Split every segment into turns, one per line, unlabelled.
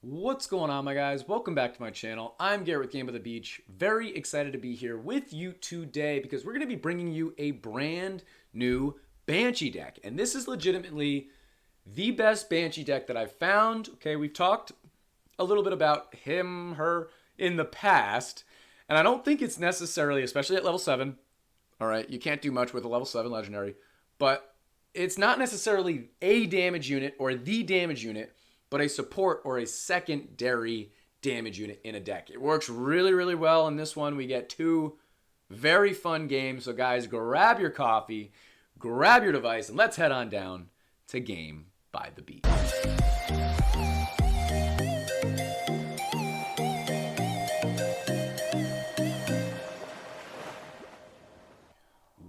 What's going on, my guys? Welcome back to my channel. I'm Garrett with Game of the Beach. Very excited to be here with you today because we're going to be bringing you a brand new Banshee deck. And this is legitimately the best Banshee deck that I've found. Okay, we've talked a little bit about him, her in the past. And I don't think it's necessarily, especially at level 7. All right, you can't do much with a level 7 legendary. But it's not necessarily a damage unit or the damage unit, but a support or a secondary damage unit in a deck. It works really, really well in this one. We get two very fun games. So guys, grab your coffee, grab your device, and let's head on down to Game by the Beach.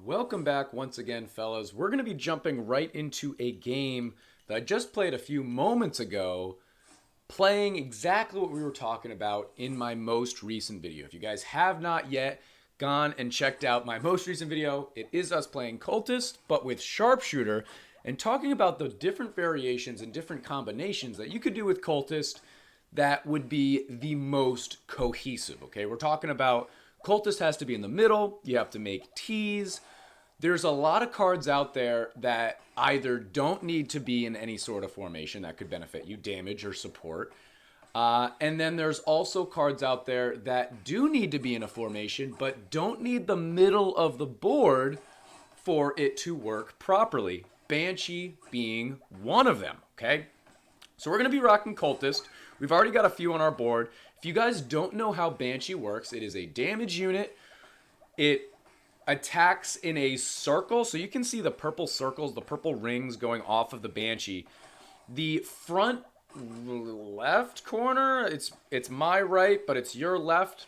Welcome back once again, fellas. We're going to be jumping right into a game that I just played a few moments ago, playing exactly what we were talking about in my most recent video. If you guys have not yet gone and checked out my most recent video, it is us playing Cultist, but with Sharpshooter, and talking about the different variations and different combinations that you could do with Cultist that would be the most cohesive, okay? We're talking about Cultist has to be in the middle, you have to make T's. There's a lot of cards out there that either don't need to be in any sort of formation that could benefit you, damage or support. And then there's also cards out there that do need to be in a formation, but don't need the middle of the board for it to work properly. Banshee being one of them, okay? So we're going to be rocking Cultist. We've already got a few on our board. If you guys don't know how Banshee works, it is a damage unit. It attacks in a circle, so you can see the purple circles, the purple rings going off of the Banshee. The front left corner, it's my right, but it's your left.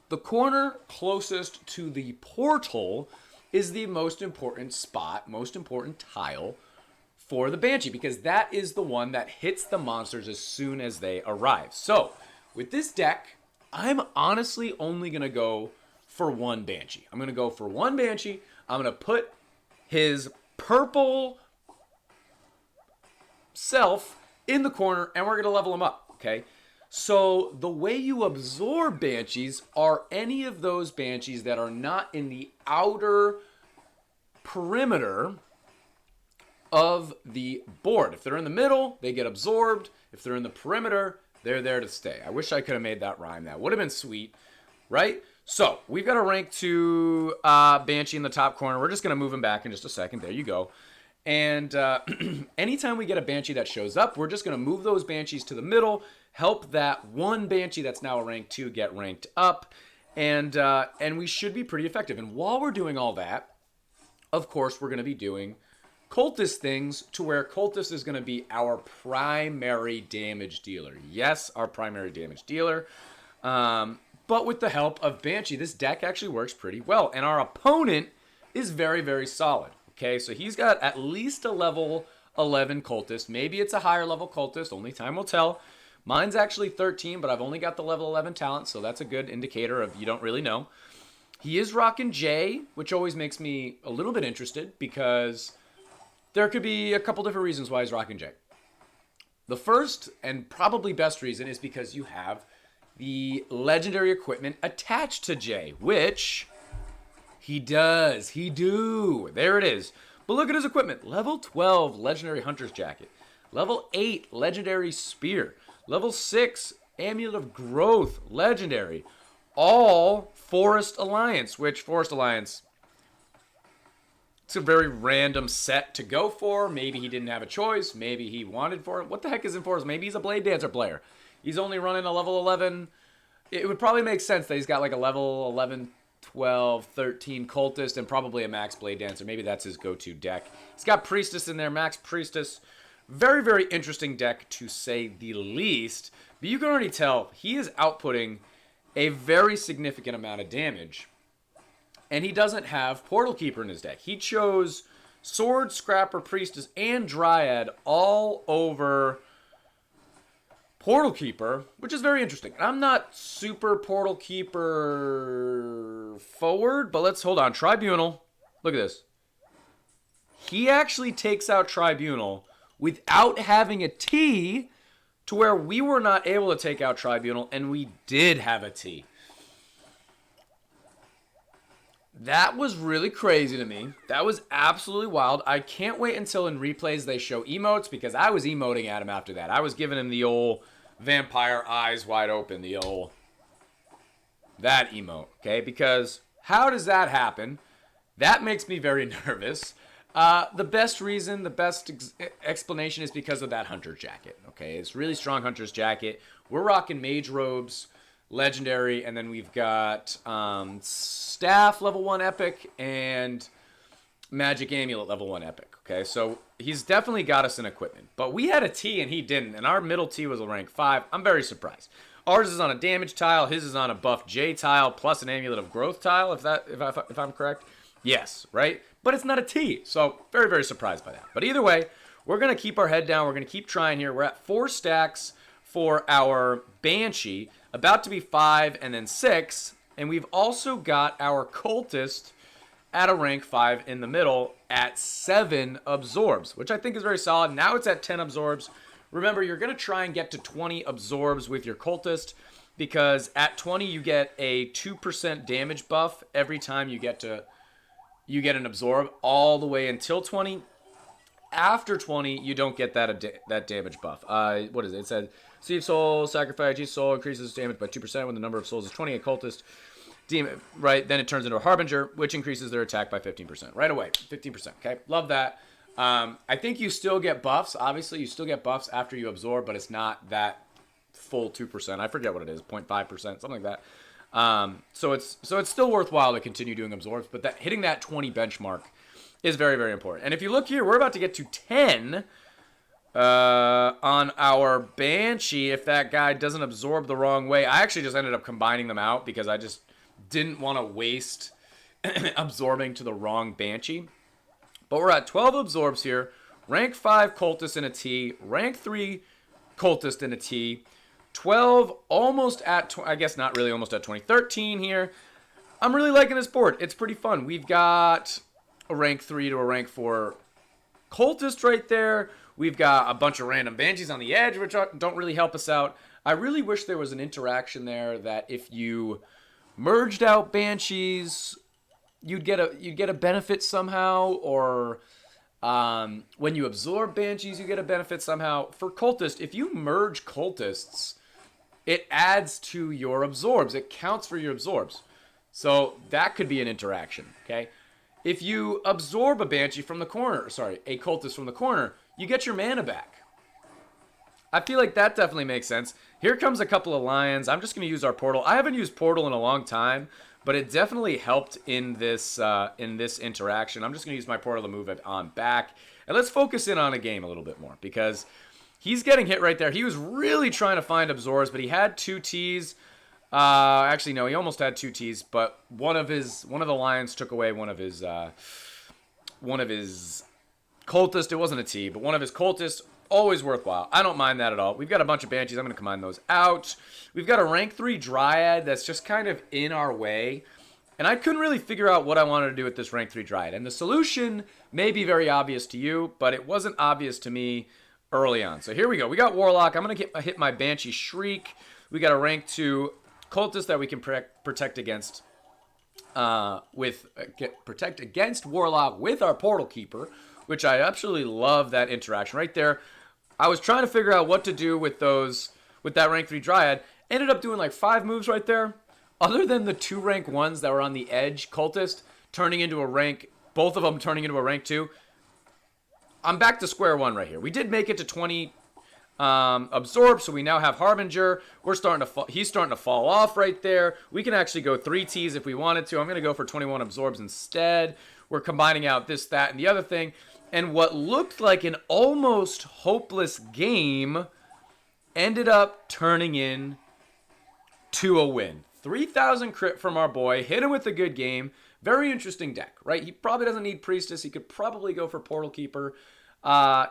The corner closest to the portal is the most important spot, most important tile for the Banshee, because that is the one that hits the monsters as soon as they arrive. So with this deck, I'm honestly only going to go for one Banshee. I'm going to go for one Banshee. I'm going to put his purple self in the corner, and we're going to level him up, okay? So the way you absorb Banshees are any of those Banshees that are not in the outer perimeter of the board. If they're in the middle, they get absorbed. If they're in the perimeter, they're there to stay. I wish I could have made that rhyme. That would have been sweet, right? So we've got a rank 2 Banshee in the top corner. We're just going to move him back in just a second. There you go. And anytime we get a Banshee that shows up, we're just going to move those Banshees to the middle, help that one Banshee that's now a rank 2 get ranked up, and we should be pretty effective. And while we're doing all that, of course, we're going to be doing Cultist things to where Cultist is going to be our primary damage dealer. Yes, our primary damage dealer. But with the help of Banshee, this deck actually works pretty well. And our opponent is very, very solid. Okay, so he's got at least a level 11 Cultist. Maybe it's a higher level Cultist. Only time will tell. Mine's actually 13, but I've only got the level 11 talent, so that's a good indicator of you don't really know. He is rocking J, which always makes me a little bit interested because there could be a couple different reasons why he's rocking J. The first and probably best reason is because you have the legendary equipment attached to J, which he does. He do. There it is. But look at his equipment. Level 12 legendary hunter's jacket. Level 8 legendary spear. Level 6 amulet of growth legendary. All Forest Alliance, which Forest Alliance, it's a very random set to go for. Maybe he didn't have a choice. Maybe he wanted for it. What the heck is in Forest? Maybe he's a Blade Dancer player. He's only running a level 11. It would probably make sense that he's got like a level 11, 12, 13 Cultist and probably a Max Blade Dancer. Maybe that's his go-to deck. He's got Priestess in there, Max Priestess. Very, very interesting deck to say the least. But you can already tell he is outputting a very significant amount of damage. And he doesn't have Portal Keeper in his deck. He chose Sword, Scrapper, Priestess, and Dryad all over Portal Keeper, which is very interesting. I'm not super Portal Keeper forward, but let's hold on. Tribunal. Look at this. He actually takes out Tribunal without having a T to where we were not able to take out Tribunal, and we did have a T. That was really crazy to me. That was absolutely wild. I can't wait until in replays they show emotes, because I was emoting at him after that. I was giving him the old vampire eyes wide open, the old that emote, okay? Because how does that happen? That makes me very nervous. The best reason, the best explanation is because of that hunter jacket, okay? It's really strong hunter's jacket. We're rocking mage robes, legendary, and then we've got staff level 1 epic and magic amulet level 1 epic, okay? So he's definitely got us in equipment. But we had a T and he didn't, and our middle T was a rank 5. I'm very surprised. Ours is on a damage tile, his is on a buff J tile plus an amulet of growth tile, if I'm correct. Yes, right? But it's not a T, so very, very surprised by that. But either way, we're going to keep our head down. We're going to keep trying here. We're at 4 stacks for our Banshee, about to be 5 and then 6. And we've also got our Cultist at a rank 5 in the middle at 7 absorbs, which I think is very solid. Now it's at 10 absorbs. Remember, you're going to try and get to 20 absorbs with your Cultist, because at 20 you get a 2% damage buff every time you get an absorb, all the way until 20. After 20, you don't get that damage buff. What is it? It says, Siege Soul, sacrifice each soul, increases damage by 2% when the number of souls is 20. A Cultist, demon, right? Then it turns into a Harbinger, which increases their attack by 15%. Right away, 15%, okay? Love that. I think you still get buffs. Obviously, you still get buffs after you absorb, but it's not that full 2%. I forget what it is, 0.5%, something like that. So it's still worthwhile to continue doing absorbs, but hitting that 20 benchmark is very, very important. And if you look here, we're about to get to 10 on our Banshee if that guy doesn't absorb the wrong way. I actually just ended up combining them out because I just didn't want to waste absorbing to the wrong Banshee. But we're at 12 absorbs here. Rank 5 Cultist in a T. Rank 3 Cultist in a T. 12, almost at, I guess not really, almost at 20. 13 here. I'm really liking this board. It's pretty fun. We've got a rank 3 to a rank 4 Cultist right there. We've got a bunch of random Banshees on the edge, which don't really help us out. I really wish there was an interaction there that if you merged out Banshees, you'd get a benefit somehow, or when you absorb Banshees, you get a benefit somehow. For Cultist, if you merge Cultists, it adds to your absorbs. It counts for your absorbs. So that could be an interaction, okay? If you absorb a Banshee from the corner, a Cultist from the corner, you get your mana back. I feel like that definitely makes sense. Here comes a couple of lions. I'm just going to use our portal. I haven't used portal in a long time, but it definitely helped in this interaction. I'm just going to use my portal to move it on back. And let's focus in on a game a little bit more, because he's getting hit right there. He was really trying to find absorbs, but he had 2 Ts. Actually, no, he almost had 2 Ts, but one of the lions took away one of his Cultist. It wasn't a T, but one of his Cultists. Always worthwhile. I don't mind that at all. We've got a bunch of Banshees. I'm going to combine those out. We've got a rank 3 Dryad that's just kind of in our way. And I couldn't really figure out what I wanted to do with this rank 3 Dryad. And the solution may be very obvious to you, but it wasn't obvious to me early on. So here we go. We got Warlock. I'm going to hit my Banshee Shriek. We got a rank 2 Cultist that we can protect against protect against Warlock with our Portal Keeper, which I absolutely love that interaction right there. I was trying to figure out what to do with that rank 3 Dryad. Ended up doing like 5 moves right there. Other than the 2 rank 1s that were on the edge, Cultist turning into a rank, both of them turning into a rank 2. I'm back to square one right here. We did make it to 20 absorb, so we now have Harbinger. He's starting to fall off right there. We can actually go 3 Ts if we wanted to. I'm going to go for 21 absorbs instead. We're combining out this, that, and the other thing. And what looked like an almost hopeless game ended up turning in to a win. 3,000 crit from our boy. Hit him with a good game. Very interesting deck, right? He probably doesn't need Priestess. He could probably go for Portal Keeper.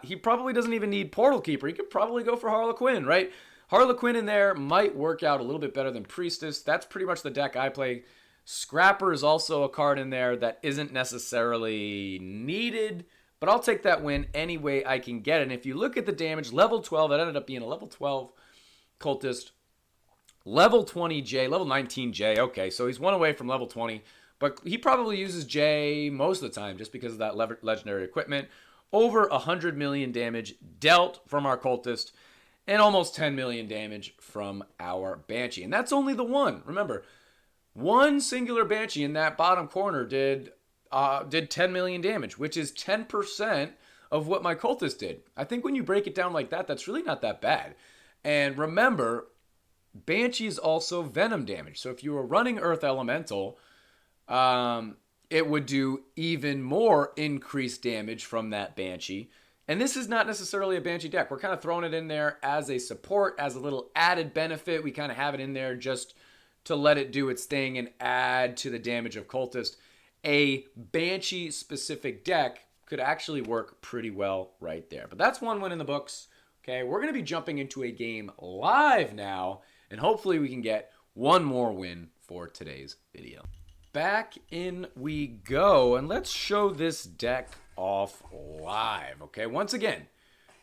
He probably doesn't even need Portal Keeper. He could probably go for Harlequin, right? Harlequin in there might work out a little bit better than Priestess. That's pretty much the deck I play. Scrapper is also a card in there that isn't necessarily needed, but I'll take that win any way I can get it. And if you look at the damage, level 12, it ended up being a level 12 cultist. Level 20 J, level 19 J. Okay, so he's one away from level 20, but he probably uses J most of the time just because of that legendary equipment. Over 100 million damage dealt from our cultist, and almost 10 million damage from our Banshee. And that's only the one. Remember, one singular Banshee in that bottom corner did 10 million damage, which is 10% of what my cultist did. I think when you break it down like that, that's really not that bad. And remember, Banshee is also venom damage. So if you were running Earth Elemental, it would do even more increased damage from that Banshee. And this is not necessarily a Banshee deck. We're kind of throwing it in there as a support, as a little added benefit. We kind of have it in there just to let it do its thing and add to the damage of Cultist. A Banshee-specific deck could actually work pretty well right there. But that's one win in the books. Okay, we're going to be jumping into a game live now, and hopefully we can get one more win for today's video. Back in we go, and let's show this deck off live. Okay, once again,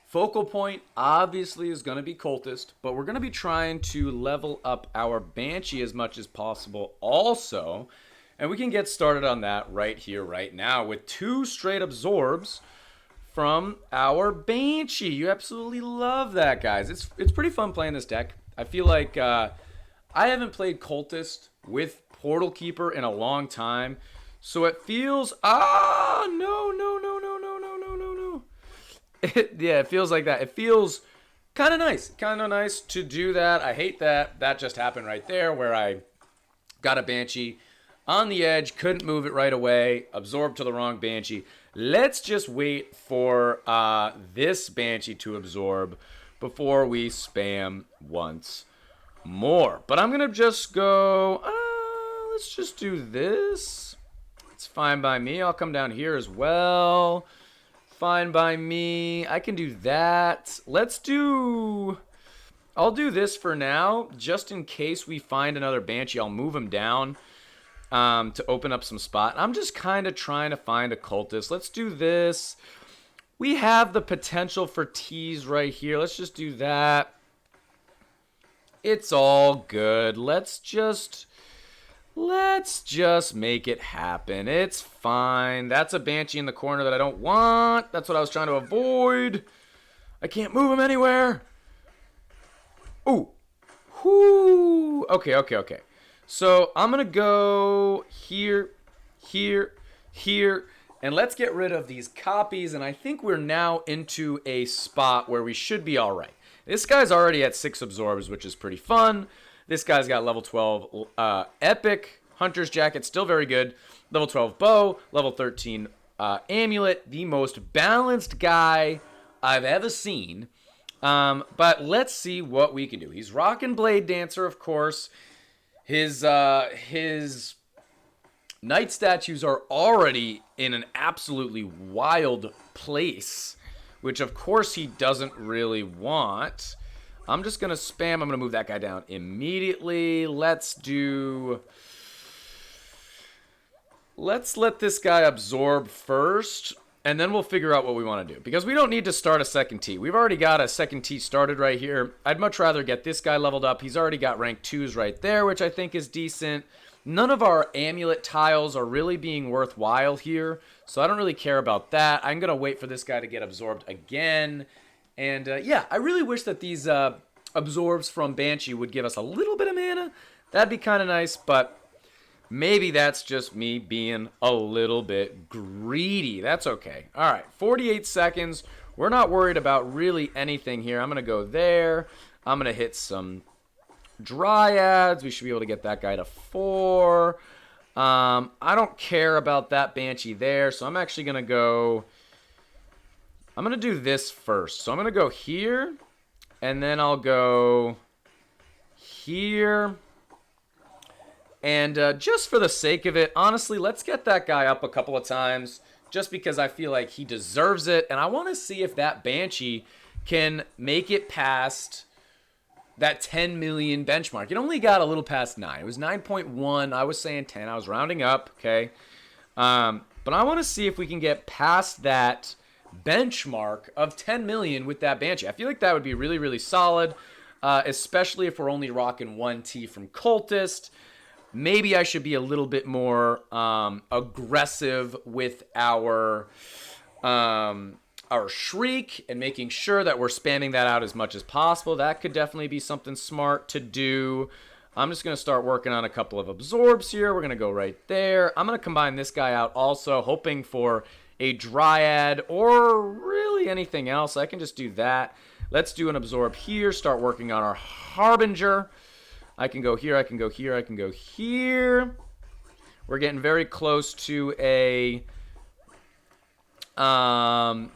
focal point obviously is going to be Cultist, but we're going to be trying to level up our Banshee as much as possible also, and we can get started on that right here, right now, with 2 straight absorbs from our Banshee. You absolutely love that, guys. It's pretty fun playing this deck. I feel like I haven't played Cultist with Portal Keeper in a long time, so it feels yeah, it feels like that. It feels kind of nice to do that. I hate that just happened right there where I got a Banshee on the edge, couldn't move it right away, absorbed to the wrong Banshee. Let's just wait for this Banshee to absorb before we spam once more. But I'm gonna just go let's just do this. It's fine by me. I'll come down here as well. Fine by me. I can do that. I'll do this for now, just in case we find another Banshee. I'll move him down to open up some spot. I'm just kind of trying to find a Cultist. Let's do this. We have the potential for tease right here. Let's just do that. It's all good. Let's just make it happen. It's fine. That's a Banshee in the corner that I don't want. That's what I was trying to avoid. I can't move him anywhere. Ooh. Whoo. Okay. So I'm going to go here, and let's get rid of these copies. And I think we're now into a spot where we should be all right. This guy's already at 6 absorbs, which is pretty fun. This guy's got level 12 Epic Hunter's Jacket, still very good. Level 12 Bow, level 13 Amulet, the most balanced guy I've ever seen. But let's see what we can do. He's rocking Blade Dancer, of course. His Knight statues are already in an absolutely wild place, which of course he doesn't really want. I'm just going to spam. I'm going to move that guy down immediately. Let's let this guy absorb first, and then we'll figure out what we want to do. Because we don't need to start a second T. We've already got a second T started right here. I'd much rather get this guy leveled up. He's already got rank 2s right there, which I think is decent. None of our amulet tiles are really being worthwhile here, so I don't really care about that. I'm going to wait for this guy to get absorbed again. And yeah, I really wish that these absorbs from Banshee would give us a little bit of mana. That'd be kind of nice, but maybe that's just me being a little bit greedy. That's okay. All right, 48 seconds. We're not worried about really anything here. I'm going to go there. I'm going to hit some Dryads. We should be able to get that guy to 4. I don't care about that Banshee there, so I'm actually going to go... I'm going to do this first. So I'm going to go here, and then I'll go here. And just for the sake of it, honestly, let's get that guy up a couple of times just because I feel like he deserves it. And I want to see if that Banshee can make it past that 10 million benchmark. It only got a little past 9. It was 9.1. I was saying 10. I was rounding up, okay? But I want to see if we can get past that benchmark of 10 million with that Banshee. I feel like that would be really, really solid, especially if we're only rocking 1T from Cultist. Maybe I should be a little bit more aggressive with our Shriek and making sure that we're spamming that out as much as possible. That could definitely be something smart to do. I'm just going to start working on a couple of absorbs here. We're going to go right there. I'm going to combine this guy out also, hoping for a Dryad or really anything else. I can just do that. Let's do an absorb here. Start working on our Harbinger. I can go here. I can go here. I can go here. We're getting very close to a...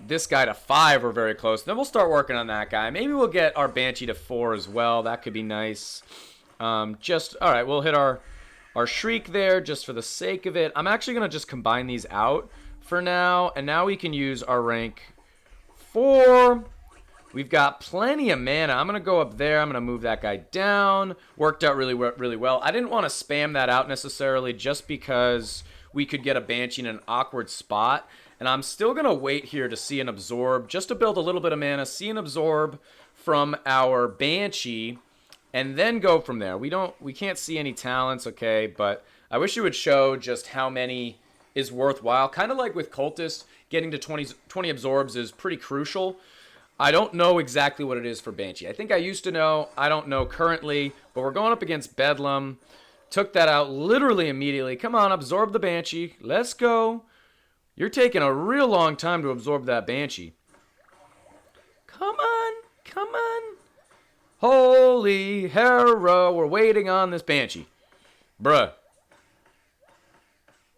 this guy to 5. We're very close. Then we'll start working on that guy. Maybe we'll get our Banshee to 4 as well. That could be nice. All right, we'll hit our Shriek there just for the sake of it. I'm actually going to just combine these out for now. And now we can use our rank 4. We've got plenty of mana. I'm going to go up there. I'm going to move that guy down. Worked out really, really well. I didn't want to spam that out necessarily just because we could get a Banshee in an awkward spot. And I'm still going to wait here to see an absorb just to build a little bit of mana, see an absorb from our Banshee, and then go from there. We can't see any talents, okay, but I wish it would show just how many is worthwhile. Kind of like with Cultist, getting to 20 absorbs is pretty crucial. I don't know exactly what it is for Banshee. I think I used to know. I don't know currently, but we're going up against Bedlam. Took that out literally immediately. Come on, absorb the Banshee. Let's go. You're taking a real long time to absorb that Banshee. Come on. Come on. Holy hero, we're waiting on this Banshee. Bruh.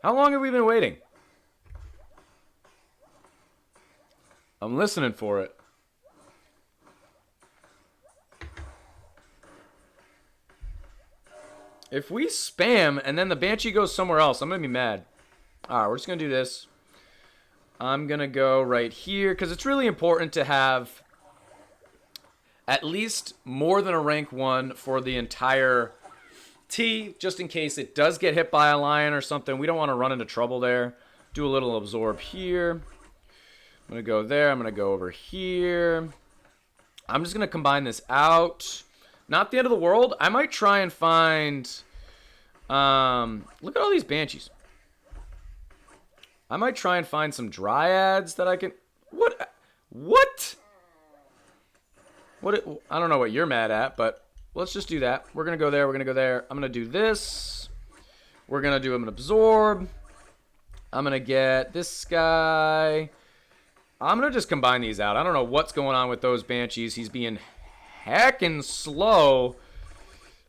How long have we been waiting? I'm listening for it. If we spam and then the Banshee goes somewhere else, I'm going to be mad. Alright, we're just going to do this. I'm going to go right here because it's really important to have at least more than a rank 1 for the entire T, just in case it does get hit by a lion or something. We don't want to run into trouble there. Do a little absorb here. I'm going to go there. I'm going to go over here. I'm just going to combine this out. Not the end of the world. I might try and find... look at all these Banshees. I might try and find some Dryads that I can... What? What? I don't know what you're mad at, but let's just do that. We're going to go there. We're going to go there. I'm going to do this. We're going to do an absorb. I'm going to get this guy. I'm going to just combine these out. I don't know what's going on with those Banshees. He's being heckin' slow,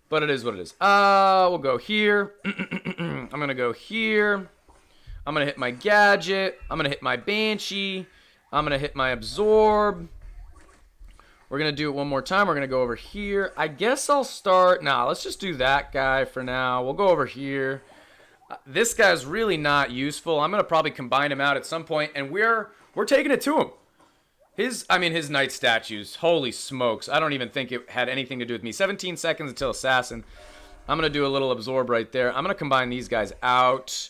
but it is what it is. We'll go here. I'm going to go here. I'm going to hit my gadget. I'm going to hit my Banshee. I'm going to hit my absorb. We're going to do it one more time. We're going to go over here. I guess I'll start... Nah, let's just do that guy for now. We'll go over here. This guy's really not useful. I'm going to probably combine him out at some point, and we're taking it to him. His Knight statues, holy smokes. I don't even think it had anything to do with me. 17 seconds until Assassin. I'm going to do a little absorb right there. I'm going to combine these guys out.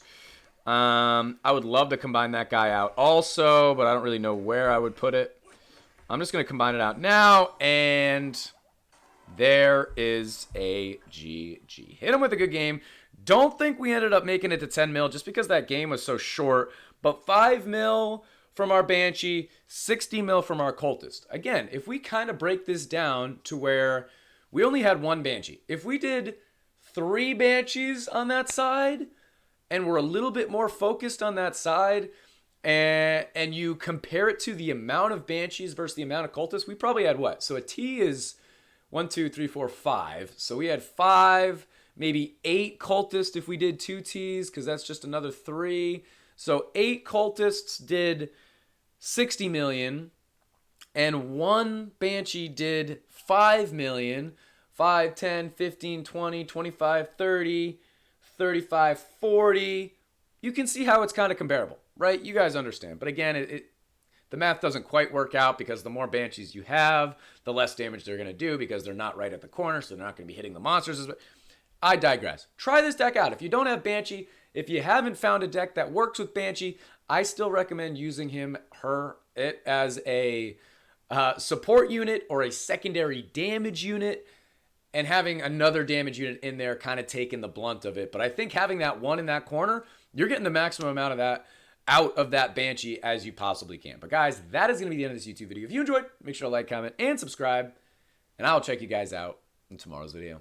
I would love to combine that guy out also, but I don't really know where I would put it. I'm just going to combine it out now, and there is a GG. Hit him with a good game. Don't think we ended up making it to 10 mil just because that game was so short, but 5 mil from our Banshee, 60 mil from our Cultist. Again, if we kind of break this down to where we only had 1 Banshee, if we did 3 Banshees on that side, and we're a little bit more focused on that side, and you compare it to the amount of Banshees versus the amount of Cultists, we probably had what? So a T is 1, 2, 3, 4, 5. So we had 5, maybe 8 Cultists if we did 2 Ts, because that's just another 3. So 8 Cultists did 60 million, and 1 Banshee did 5 million. 5, 10, 15, 20, 25, 30, 35, 40. You can see how it's kind of comparable, right? You guys understand. But again, the math doesn't quite work out because the more Banshees you have, the less damage they're going to do because they're not right at the corner, so they're not going to be hitting the monsters. I digress. Try this deck out. If you don't have Banshee, if you haven't found a deck that works with Banshee, I still recommend using him, her, it as a support unit or a secondary damage unit, and having another damage unit in there kind of taking the blunt of it. But I think having that one in that corner, you're getting the maximum amount of that out of that Banshee as you possibly can. But guys, that is going to be the end of this YouTube video. If you enjoyed, make sure to like, comment, and subscribe. And I'll check you guys out in tomorrow's video.